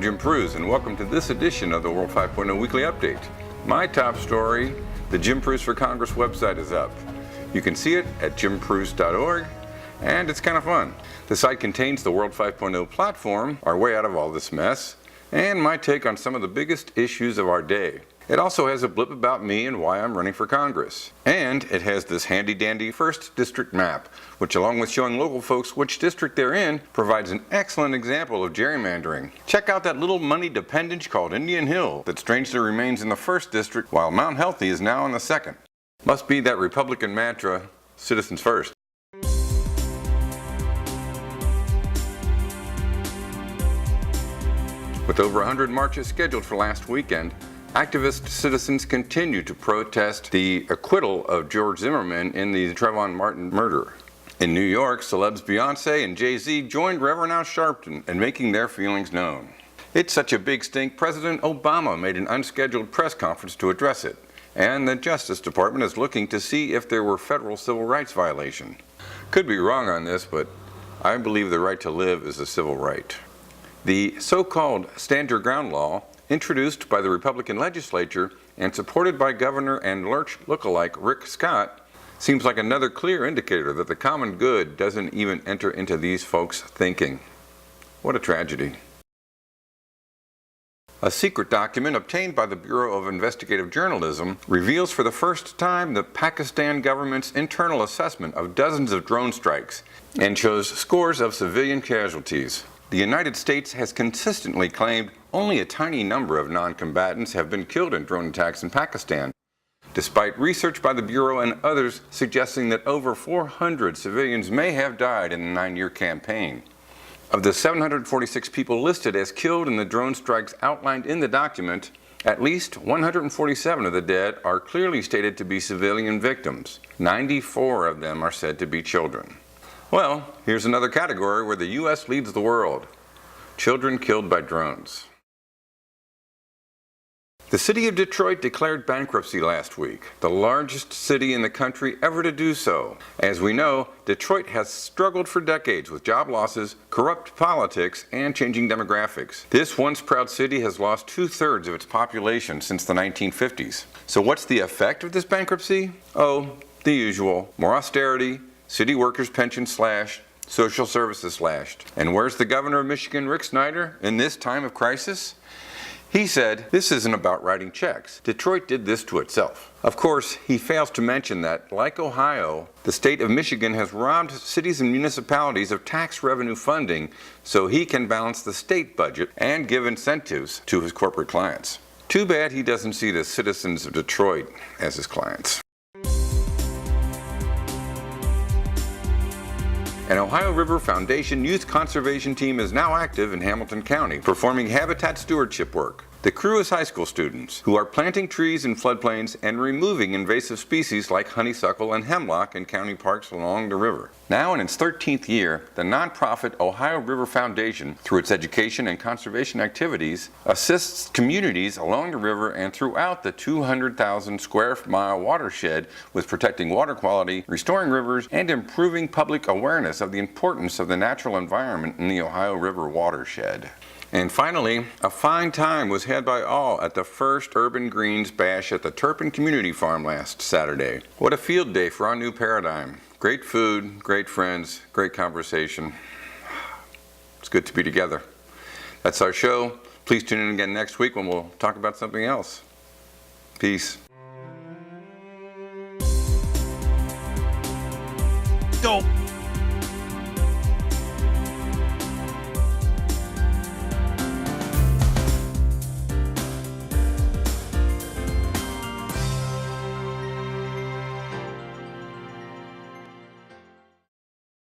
Jim Prues, and welcome to this edition of the World 5.0 Weekly Update. My top story, the Jim Prues for Congress website is up. You can see it at jimprues.org, and it's kind of fun. The site contains the World 5.0 platform, our way out of all this mess, and my take on some of the biggest issues of our day. It also has a blip about me and why I'm running for Congress. And it has this handy-dandy 1st District map, which along with showing local folks which district they're in, provides an excellent example of gerrymandering. Check out that little moneyed appendage called Indian Hill that strangely remains in the 1st District while Mount Healthy is now in the 2nd. Must be that Republican mantra, citizens first. With over 100 marches scheduled for last weekend, activist citizens continue to protest the acquittal of George Zimmerman in the Trayvon Martin murder. In New York, celebs Beyonce and Jay-Z joined Reverend Al Sharpton in making their feelings known. It's such a big stink, President Obama made an unscheduled press conference to address it, and the Justice Department is looking to see if there were federal civil rights violation. Could be wrong on this, but I believe the right to live is a civil right. The so-called Stand Your Ground law, introduced by the Republican legislature and supported by Governor and Lurch lookalike Rick Scott, seems like another clear indicator that the common good doesn't even enter into these folks' thinking. What a tragedy. A secret document obtained by the Bureau of Investigative Journalism reveals for the first time the Pakistan government's internal assessment of dozens of drone strikes and shows scores of civilian casualties. The United States has consistently claimed only a tiny number of non-combatants have been killed in drone attacks in Pakistan, despite research by the Bureau and others suggesting that over 400 civilians may have died in the 9-year campaign. Of the 746 people listed as killed in the drone strikes outlined in the document, at least 147 of the dead are clearly stated to be civilian victims. 94 of them are said to be children. Well, here's another category where the U.S. leads the world. Children killed by drones. The city of Detroit declared bankruptcy last week, the largest city in the country ever to do so. As we know, Detroit has struggled for decades with job losses, corrupt politics, and changing demographics. This once proud city has lost 2/3 of its population since the 1950s. So what's the effect of this bankruptcy? Oh, the usual. More austerity, city workers' pensions slashed, social services slashed. And where's the governor of Michigan, Rick Snyder, in this time of crisis? He said, this isn't about writing checks. Detroit did this to itself. Of course, he fails to mention that, like Ohio, the state of Michigan has robbed cities and municipalities of tax revenue funding so he can balance the state budget and give incentives to his corporate clients. Too bad he doesn't see the citizens of Detroit as his clients. An Ohio River Foundation youth conservation team is now active in Hamilton County, performing habitat stewardship work. The crew is high school students who are planting trees in floodplains and removing invasive species like honeysuckle and hemlock in county parks along the river. Now in its 13th year, the nonprofit Ohio River Foundation, through its education and conservation activities, assists communities along the river and throughout the 200,000 square mile watershed with protecting water quality, restoring rivers, and improving public awareness of the importance of the natural environment in the Ohio River watershed. And finally, a fine time was had by all at the first Urban Greens Bash at the Turpin Community Farm last Saturday. What a field day for our new paradigm. Great food, great friends, great conversation. It's good to be together. That's our show. Please tune in again next week when we'll talk about something else. Peace. Dope.